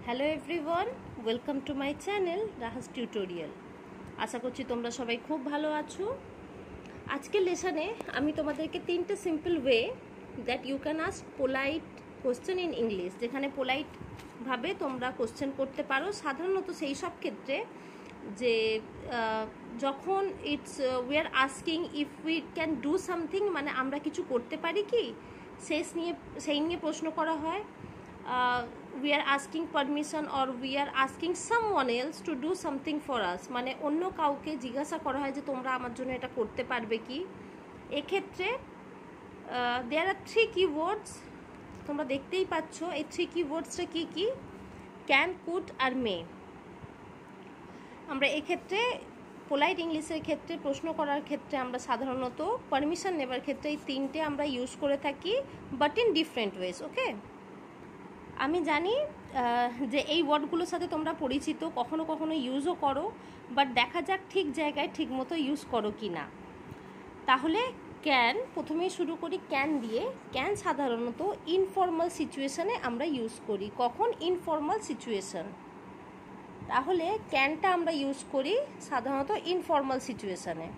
Hello everyone, welcome to my channel রাহাস tutorial. আশা করছি তোমরা সবাই খুব ভালো আছো। আজকের লেসনে আমি তোমাদেরকে 3টে simple way that you can ask polite question in English, যেখানে পোলাইটভাবে তোমরা কোশ্চেন করতে পারো। সাধারণত সেই সব ক্ষেত্রে যে যখন we are asking if we can do something, মানে আমরা কিছু করতে পারি কি, সেই নিয়ে প্রশ্ন করা হয়। we are asking permission or we are asking someone else to do something for us, মানে অন্য কাউকে জিজ্ঞাসা করা হয় যে তোমরা আমার জন্য এটা করতে পারবে কি। এক্ষেত্রে there are 3 keywords, তোমরা দেখতেই পাচ্ছ এই 3 keywordsটা কি কি, ক্যান, কুড আর মে। আমরা এক্ষেত্রে পোলাইট ইংলিশের ক্ষেত্রে প্রশ্ন করার ক্ষেত্রে আমরা সাধারণত পারমিশন নেবার ক্ষেত্রে এই 3টে আমরা ইউজ করে থাকি, বাট ইন ডিফারেন্ট ওয়েজ। ওকে, আমি জানি যে এই ওয়ার্ডগুলোর সাথে তোমরা পরিচিত, কখনো কখনো ইউজও করো, বাট দেখা যাক ঠিক জায়গায় ঠিক মতো ইউজ করো কি না। তাহলে ক্যান, প্রথমেই শুরু করি ক্যান দিয়ে। ক্যান সাধারণত ইনফর্মাল সিচুয়েশানে আমরা ইউজ করি। কখন? Informal situation. তাহলে ক্যানটা আমরা ইউজ করি সাধারণত ইনফর্মাল সিচুয়েশানে।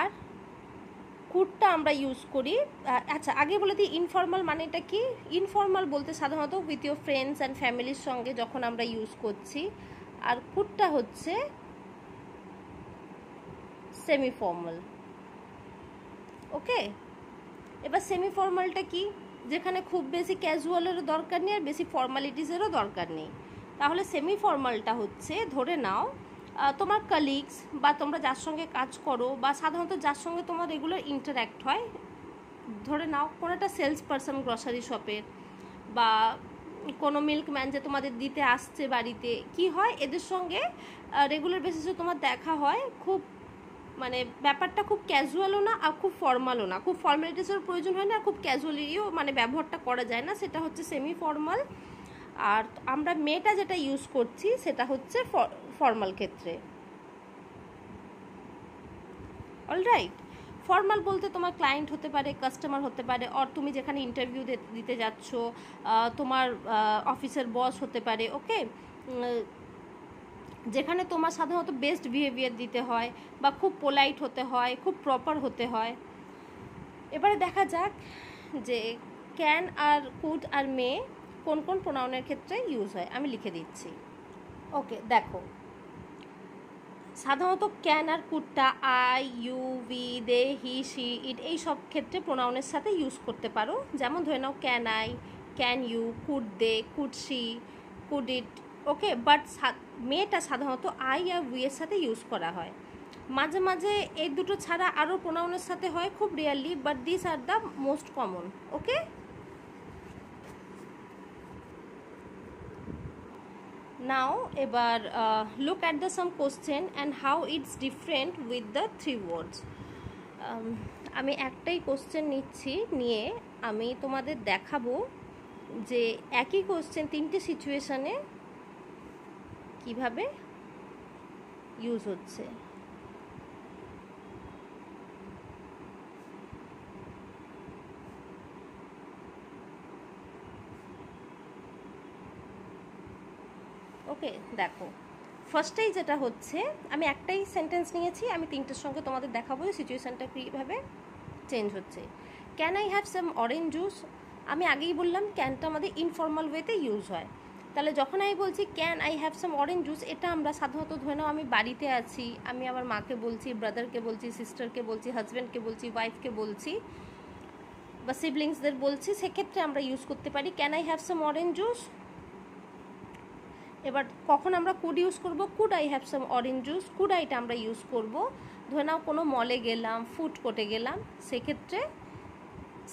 আর কুডটা আমরা ইউজ করি, আচ্ছা আগে বলে দিই ইনফর্মাল মানেটা কি। ইনফর্মাল বলতে সাধারণত উইথ ইউর ফ্রেন্ডস অ্যান্ড ফ্যামিলির সঙ্গে যখন আমরা ইউজ করছি। আর কুডটা হচ্ছে সেমি ফর্মাল। ওকে, এবার সেমি ফর্মালটা কি, যেখানে খুব বেশি ক্যাজুয়ালেরও দরকার নেই আর বেশি ফর্মালিটিসেরও দরকার নেই। তাহলে সেমি ফর্মালটা হচ্ছে, ধরে নাও তোমার কালিগস বা তোমরা যার সঙ্গে কাজ করো বা সাধারণত যার সঙ্গে তোমার রেগুলার ইন্টারঅ্যাক্ট হয়, ধরে নাও কোনো একটা সেলস পারসন গ্রসারি শপের বা কোনো মিল্কম্যান যে তোমাদের দিতে আসছে বাড়িতে, কি হয় এদের সঙ্গে রেগুলার বেসিসে তোমার দেখা হয়। খুব মানে ব্যাপারটা খুব ক্যাজুয়ালও না আর খুব ফর্মালও না, খুব ফর্মালিটিসের প্রয়োজন হয় না আর খুব ক্যাজুয়ালিও মানে ব্যবহারটা করা যায় না, সেটা হচ্ছে সেমি ফর্মাল। আর আমরা মেটা যেটা ইউজ করছি সেটা হচ্ছে ফর্মাল ক্ষেত্রে। অলরাইট, ফর্মাল বলতে তোমার ক্লায়েন্ট হতে পারে, কাস্টমার হতে পারে, আর তুমি যেখানে ইন্টারভিউ দিতে যাচ্ছ তোমার অফিসের বস হতে পারে। ওকে, যেখানে তোমার সাধারণত বেস্ট বিহেভিয়ার দিতে হয় বা খুব পোলাইট হতে হয়, খুব প্রপার হতে হয়। এবারে দেখা যাক যে ক্যান আর কুড আর মে কোন কোন প্রোনাউনের ক্ষেত্রে ইউজ হয়, আমি লিখে দিচ্ছি। ওকে, দেখো সাধারণত ক্যান আর কুডটা I, you, we, they, he, she, it এই সব ক্ষেত্রে প্রোনাউনের সাথে ইউজ করতে পারো। যেমন ধরে নাও can I, can you, could they, could she, could it. Okay, but মেটা সাধারণত আই আর উই এর সাথে ইউজ করা হয়। মাঝে মাঝে এই দুটো ছাড়া আরও প্রোনাউনের সাথে হয়, খুব rarely, but this are the most common. Okay, now এবার look at the some question and how it's different with the 3 words. আমি একটাই কোশ্চেন নিচ্ছি, নিয়ে আমি তোমাদের দেখাবো যে একই কোশ্চেন 3টে সিচুয়েশানে কিভাবে ইউজ হচ্ছে। ওকে, দেখো ফার্স্টেই যেটা হচ্ছে, আমি একটাই সেন্টেন্স নিয়েছি, আমি 3টের সঙ্গে তোমাদের দেখাবো সিচুয়েশানটা কীভাবে চেঞ্জ হচ্ছে। Can I have some orange juice, আমি আগেই বললাম ক্যানটা আমাদের ইনফর্মাল ওয়েতে ইউজ হয়। তাহলে যখন আমি বলছি can I have some orange juice, এটা আমরা সাধারণত ধরে নাও আমি বাড়িতে আছি, আমি আমার মাকে বলছি, ব্রাদারকে বলছি, সিস্টারকে বলছি, হাজব্যান্ডকে বলছি, ওয়াইফকে বলছি বা সিবলিংসদের বলছি, সেক্ষেত্রে আমরা ইউজ করতে পারি can I have some orange juice. এবার কখন আমরা কুড ইউজ করব, could I have some orange juice. Could আইটা আমরা ইউজ করব ধরে নাও কোনো মলে গেলাম, ফুড কোর্টে গেলাম, সেক্ষেত্রে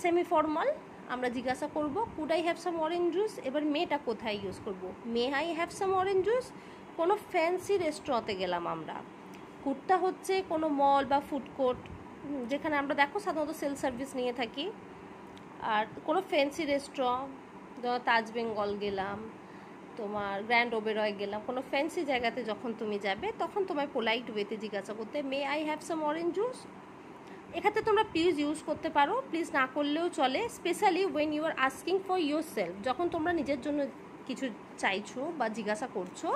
সেমি ফর্মাল আমরা জিজ্ঞাসা করব could I have some orange juice. এবার মেটা কোথায় ইউজ করব, may I have some orange juice. কোনো ফ্যান্সি রেস্টুরেন্টে গেলাম আমরা, কুডটা হচ্ছে কোনো মল বা ফুড কোর্ট যেখানে আমরা দেখো সাধারণত সেল সার্ভিস নিয়ে থাকি। আর কোনো ফ্যান্সি রেস্টুরেন্ট, তাজ বেঙ্গল গেলাম, তোমার গ্র্যান্ড ওবেরয় গেলাম, কোনো ফ্যান্সি জায়গাতে যখন তুমি যাবে তখন তোমায় পোলাইট ওয়েতে জিজ্ঞাসা করতে may I have some orange juice. এক্ষেত্রে তোমরা প্লিজ ইউজ করতে পারো, প্লিজ না করলেও চলে, specially when you are asking for yourself, যখন তোমরা নিজের জন্য কিছু চাইছো বা জিজ্ঞাসা করছো,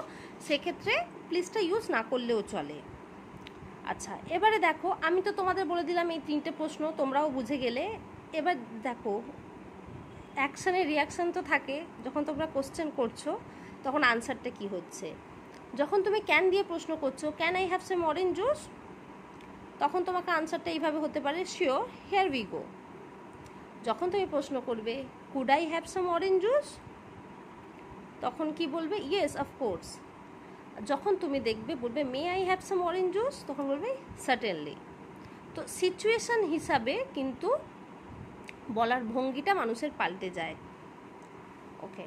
সেক্ষেত্রে প্লিজটা ইউজ না করলেও চলে। আচ্ছা, এবারে দেখো, আমি তো তোমাদের বলে দিলাম এই 3টে প্রশ্ন, তোমরাও বুঝে গেলে। এবার দেখো, অ্যাকশানের রিয়াকশান তো থাকে। যখন তোমরা কোশ্চেন করছো তখন আনসারটা কি হচ্ছে। যখন তুমি ক্যান দিয়ে প্রশ্ন করছো, can I have some orange juice, তখন তোমাকে আনসারটা এইভাবে হতে পারে, শিওর, হিয়ার উই গো। যখন তুমি প্রশ্ন করবে could I have some orange juice, তখন কি বলবে, ইয়েস অফকোর্স। যখন তুমি দেখবে বলবে may I have some orange juice, তখন বলবে সার্টেনলি। তো সিচুয়েশান হিসাবে কিন্তু বলার ভঙ্গিটা মানুষের পাল্টে যায়। ওকে,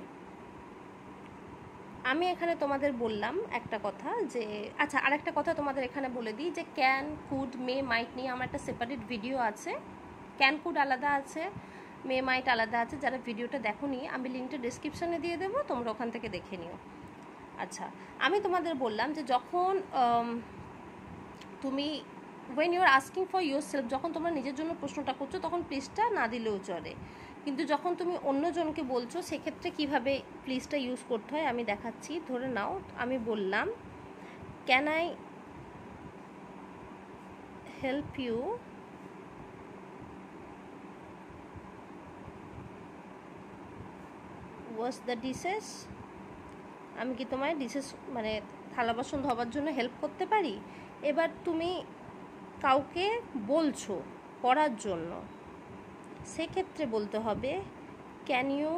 আমি এখানে তোমাদের বললাম একটা কথা যে, আচ্ছা আর একটা কথা তোমাদের এখানে বলে দিই যে ক্যান, কুড, মে, মাইট নিয়ে আমার একটা সেপারেট ভিডিও আছে। ক্যান, কুড আলাদা আছে, মে, মাইট আলাদা আছে। যারা ভিডিওটা দেখোনি, আমি লিঙ্কটা ডিসক্রিপশানে দিয়ে দেবো, তোমরা ওখান থেকে দেখে নিও। আচ্ছা, আমি তোমাদের বললাম যে যখন তুমি when you are asking for yourself, যখন তোমরা নিজের জন্য প্রশ্নটা করছো তখন প্লিজটা না দিলেও চলে, কিন্তু যখন তুমি অন্যজনকে বলছো সেক্ষেত্রে কিভাবে প্লিজটা ইউজ করতে হয় আমি দেখাচ্ছি। ধরে নাও আমি বললাম can I help you wash the dishes, আমি কি তোমায় ডিশেস মানে থালা বাসন ধোবার জন্য হেল্প করতে পারি। এবার তুমি কাউকে বলছো করার জন্য, সেক্ষেত্রে বলতে হবে can you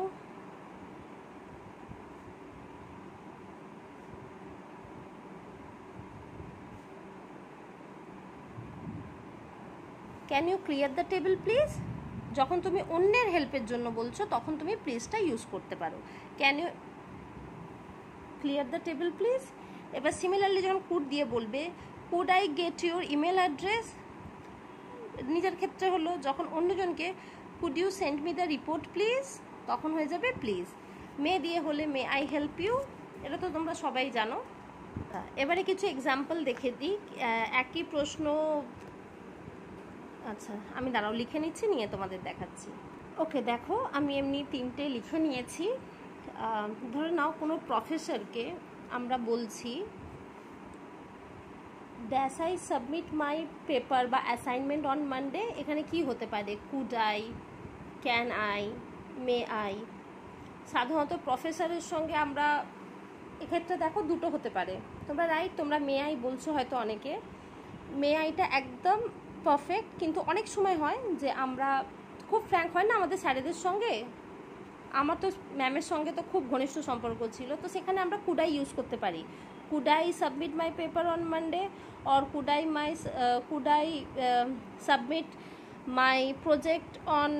clear the table please. যখন তুমি অন্যের হেল্পের জন্য বলছো তখন তুমি প্লিজটা ইউজ করতে পারো, can you clear the table please. এবার সিমিলারলি যখন কুড দিয়ে বলবে could I get your email address, নিজের ক্ষেত্রে হলো, যখন অন্যজনকে could you send me the report please, তখন হয়ে যাবে প্লিজ। মে দিয়ে হলে মে আই হেল্প ইউ, এটা তো তোমরা সবাই জানো। এবারে কিছু এক্সাম্পল দেখে দিই, একই প্রশ্ন। আচ্ছা আমি দাঁড়াও লিখে নিচ্ছি, নিয়ে তোমাদের দেখাচ্ছি। ওকে দেখো, আমি এমনি 3টে লিখে নিয়েছি। ধরে নাও কোনো প্রফেসরকে আমরা বলছি dash I submit my paper বা অ্যাসাইনমেন্ট অন মানডে, এখানে কি হতে পারে, could I, can I, may I. সাধারণত প্রফেসরের সঙ্গে আমরা এক্ষেত্রে দেখো দুটো হতে পারে, তোমরা রাইট, তোমরা মে আই বলছো হয়তো অনেকে, মে আইটা একদম পারফেক্ট। কিন্তু অনেক সময় হয় যে আমরা খুব ফ্র্যাঙ্ক হয় না আমাদের স্যারেদের সঙ্গে, আমার তো ম্যামের সঙ্গে তো খুব ঘনিষ্ঠ সম্পর্ক ছিল, তো সেখানে আমরা কুড আই ইউজ করতে পারি, could I submit my paper on Monday, or could I submit my project on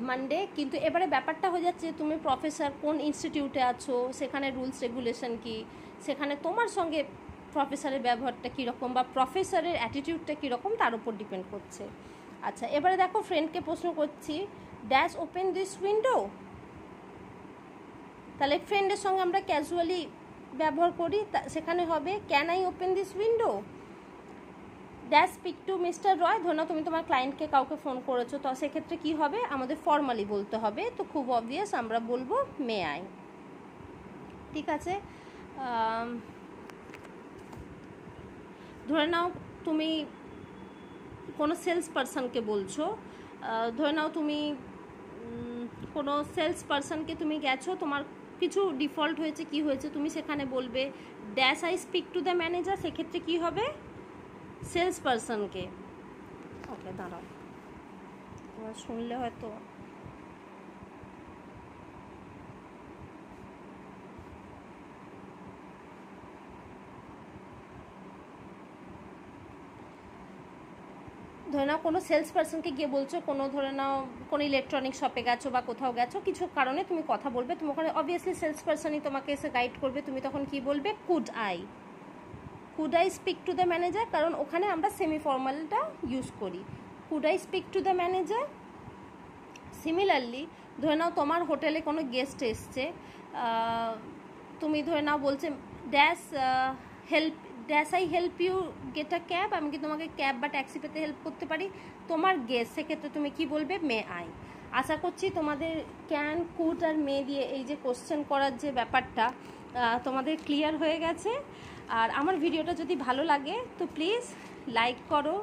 Monday. কিন্তু এবারে ব্যাপারটা হয়ে যাচ্ছে তুমি প্রফেসর, কোন ইনস্টিটিউটে আছো, সেখানে রুলস রেগুলেশন কি, সেখানে তোমার সঙ্গে প্রফেসরের ব্যবহারটা কীরকম বা প্রফেসরের অ্যাটিটিউডটা কীরকম তার উপর ডিপেন্ড করছে। আচ্ছা এবারে দেখো ফ্রেন্ডকে প্রশ্ন করছি ড্যাশ ওপেন দিস উইন্ডো, তাহলে ফ্রেন্ডের সঙ্গে আমরা ক্যাজুয়ালি ব্যবহার করি, সেখানে হবে can I open this window. Dash speak to mister Roy, ধরো তুমি তোমার ক্লায়েন্টকে কাউকে ফোন করেছো, তো সেক্ষেত্রে কী হবে, আমাদের ফর্মালি বলতে হবে, তো খুব অবভিয়াস আমরা বলবো মে আই। ঠিক আছে, ধরে নাও তুমি কোনো সেলস পারসনকে বলছো, ধরে নাও তুমি কোনো সেলস পারসনকে তুমি গেছো, তোমার কিছু ডিফল্ট হয়েছে, কি হয়েছে, তুমি সেখানে বলবে dash I speak to the manager, সেক্ষেত্রে কী হবে, সেলস পারসনকে। ওকে দাঁড়াও, তোমার শুনলে হয়তো ধরে নাও কোনো সেলস পারসনকে গিয়ে বলছো, কোনো ধরে নাও কোনো ইলেকট্রনিক শপে গেছো বা কোথাও গেছো, কিছু কারণে তুমি কথা বলবে, তুমি ওখানে অবভিয়াসলি সেলস পারসনই তোমাকে এসে গাইড করবে, তুমি তখন কি বলবে could I speak to the manager, কারণ ওখানে আমরা সেমি ফর্মালটা ইউজ করি, could I speak to the manager. Similarly ধরে নাও তোমার হোটেলে কোনো গেস্ট এসছে, তুমি ধরে নাও বলছে dash I help you get a cab, আমি কি তোমাকে ক্যাব বা ট্যাক্সি পেতে হেল্প করতে পারি, তোমার গেস্ট, সেক্ষেত্রে তুমি কি বলবে মে আই। আশা করছি তোমাদের ক্যান, কুড আর মে দিয়ে এই যে কোশ্চেন করার যে ব্যাপারটা তোমাদের ক্লিয়ার হয়ে গেছে। আর আমার ভিডিওটা যদি ভালো লাগে তো প্লিজ লাইক করো,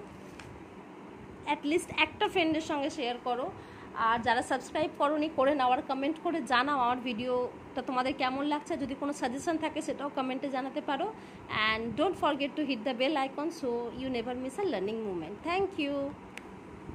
অ্যাটলিস্ট একটা ফ্রেন্ডের সঙ্গে শেয়ার করো। আর যারা সাবস্ক্রাইব করোনি করে নাও, আর কমেন্ট করে জানাও আমার ভিডিওটা তোমাদের কেমন লাগছে। যদি কোনো সাজেশন থাকে সেটাও কমেন্টে জানাতে পারো। And don't forget to hit the bell icon so you never miss a learning moment. Thank you.